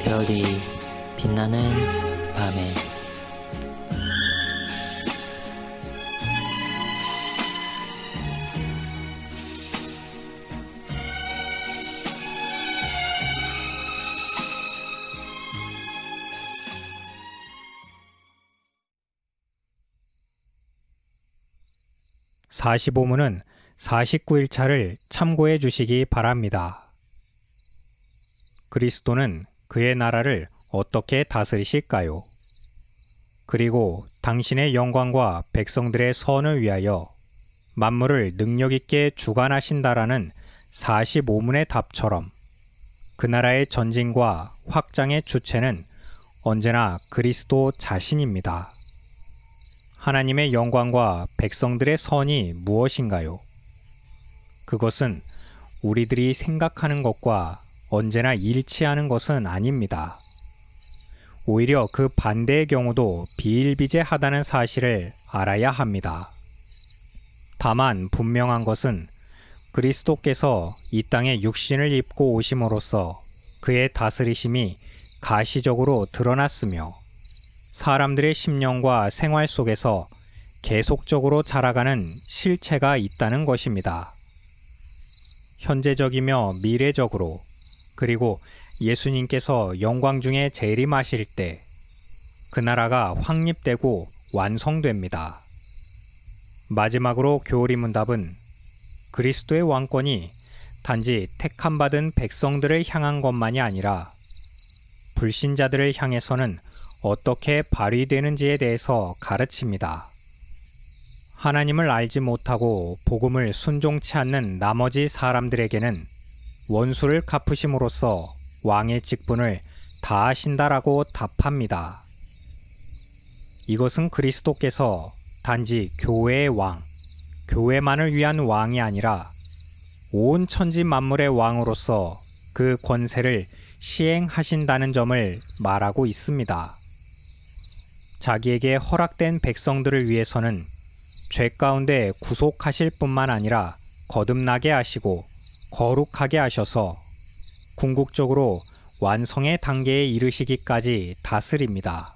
별이 빛나는 밤에 (45문은) 49일차를 참고해 주시기 바랍니다. 그리스도는 그의 나라를 어떻게 다스리실까요? 그리고 당신의 영광과 백성들의 선을 위하여 만물을 능력 있게 주관하신다라는 45문의 답처럼 그 나라의 전진과 확장의 주체는 언제나 그리스도 자신입니다. 하나님의 영광과 백성들의 선이 무엇인가요? 그것은 우리들이 생각하는 것과 언제나 일치하는 것은 아닙니다. 오히려 그 반대의 경우도 비일비재하다는 사실을 알아야 합니다. 다만 분명한 것은 그리스도께서 이 땅에 육신을 입고 오심으로써 그의 다스리심이 가시적으로 드러났으며 사람들의 심령과 생활 속에서 계속적으로 자라가는 실체가 있다는 것입니다. 현재적이며 미래적으로 그리고 예수님께서 영광 중에 재림하실 때 그 나라가 확립되고 완성됩니다. 마지막으로 교리문답은 그리스도의 왕권이 단지 택함받은 백성들을 향한 것만이 아니라 불신자들을 향해서는 어떻게 발휘되는지에 대해서 가르칩니다. 하나님을 알지 못하고 복음을 순종치 않는 나머지 사람들에게는 원수를 갚으심으로써 왕의 직분을 다하신다라고 답합니다. 이것은 그리스도께서 단지 교회의 왕, 교회만을 위한 왕이 아니라 온 천지 만물의 왕으로서 그 권세를 시행하신다는 점을 말하고 있습니다. 자기에게 허락된 백성들을 위해서는 죄 가운데 구속하실 뿐만 아니라 거듭나게 하시고 거룩하게 하셔서 궁극적으로 완성의 단계에 이르시기까지 다스립니다.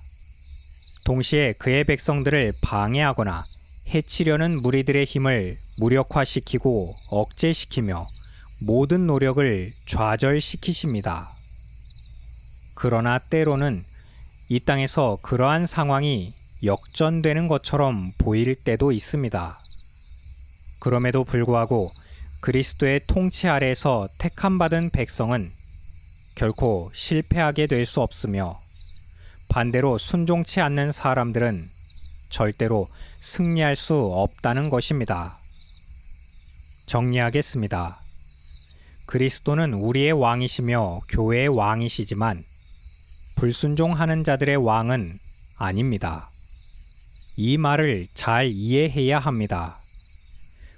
동시에 그의 백성들을 방해하거나 해치려는 무리들의 힘을 무력화시키고 억제시키며 모든 노력을 좌절시키십니다. 그러나 때로는 이 땅에서 그러한 상황이 역전되는 것처럼 보일 때도 있습니다. 그럼에도 불구하고 그리스도의 통치 아래에서 택함받은 백성은 결코 실패하게 될 수 없으며 반대로 순종치 않는 사람들은 절대로 승리할 수 없다는 것입니다. 정리하겠습니다. 그리스도는 우리의 왕이시며 교회의 왕이시지만 불순종하는 자들의 왕은 아닙니다. 이 말을 잘 이해해야 합니다.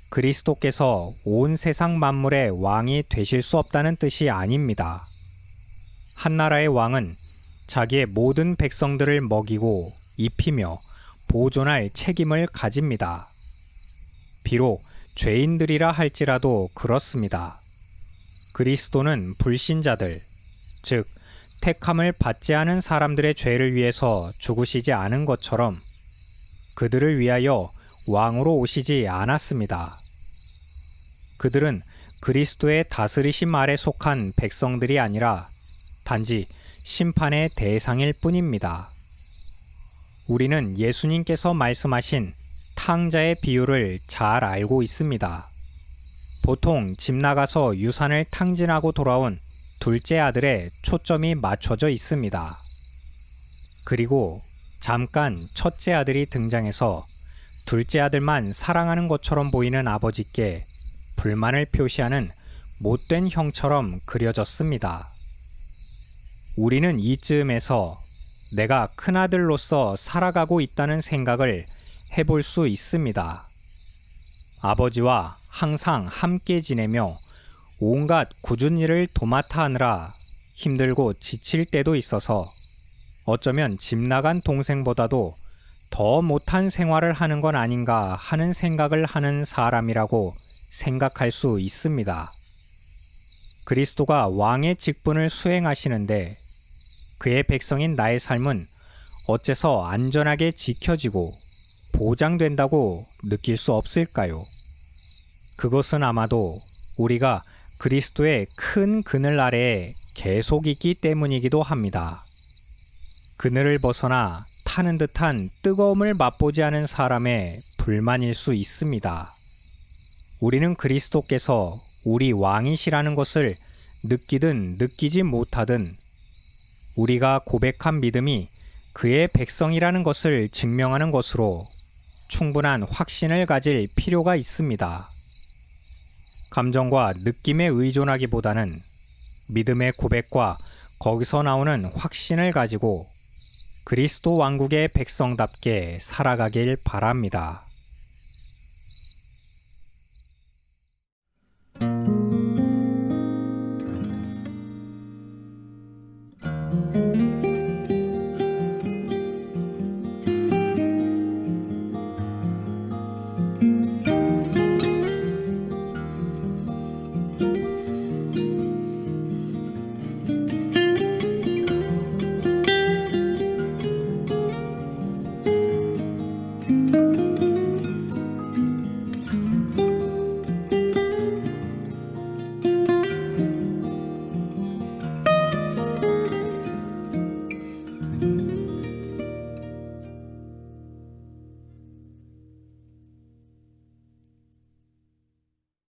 그리스도께서 온 세상 만물의 왕이 되실 수 없다는 뜻이 아닙니다. 한 나라의 왕은 자기의 모든 백성들을 먹이고 입히며 보존할 책임을 가집니다. 비록 죄인들이라 할지라도 그렇습니다. 그리스도는 불신자들, 즉 택함을 받지 않은 사람들의 죄를 위해서 죽으시지 않은 것처럼 그들을 위하여 왕으로 오시지 않았습니다. 그들은 그리스도의 다스리심 아래 속한 백성들이 아니라 단지 심판의 대상일 뿐입니다. 우리는 예수님께서 말씀하신 탕자의 비유를 잘 알고 있습니다. 보통 집 나가서 유산을 탕진하고 돌아온 둘째 아들에 초점이 맞춰져 있습니다. 그리고 잠깐 첫째 아들이 등장해서 둘째 아들만 사랑하는 것처럼 보이는 아버지께 불만을 표시하는 못된 형처럼 그려졌습니다. 우리는 이쯤에서 내가 큰아들로서 살아가고 있다는 생각을 해볼 수 있습니다. 아버지와 항상 함께 지내며 온갖 굳은 일을 도맡아 하느라 힘들고 지칠 때도 있어서 어쩌면 집 나간 동생보다도 더 못한 생활을 하는 건 아닌가 하는 생각을 하는 사람이라고 생각할 수 있습니다. 그리스도가 왕의 직분을 수행하시는데 그의 백성인 나의 삶은 어째서 안전하게 지켜지고 보장된다고 느낄 수 없을까요? 그것은 아마도 우리가 그리스도의 큰 그늘 아래에 계속 있기 때문이기도 합니다. 그늘을 벗어나 타는 듯한 뜨거움을 맛보지 않은 사람의 불만일 수 있습니다. 우리는 그리스도께서 우리 왕이시라는 것을 느끼든 느끼지 못하든 우리가 고백한 믿음이 그의 백성이라는 것을 증명하는 것으로 충분한 확신을 가질 필요가 있습니다. 감정과 느낌에 의존하기보다는 믿음의 고백과 거기서 나오는 확신을 가지고 그리스도 왕국의 백성답게 살아가길 바랍니다.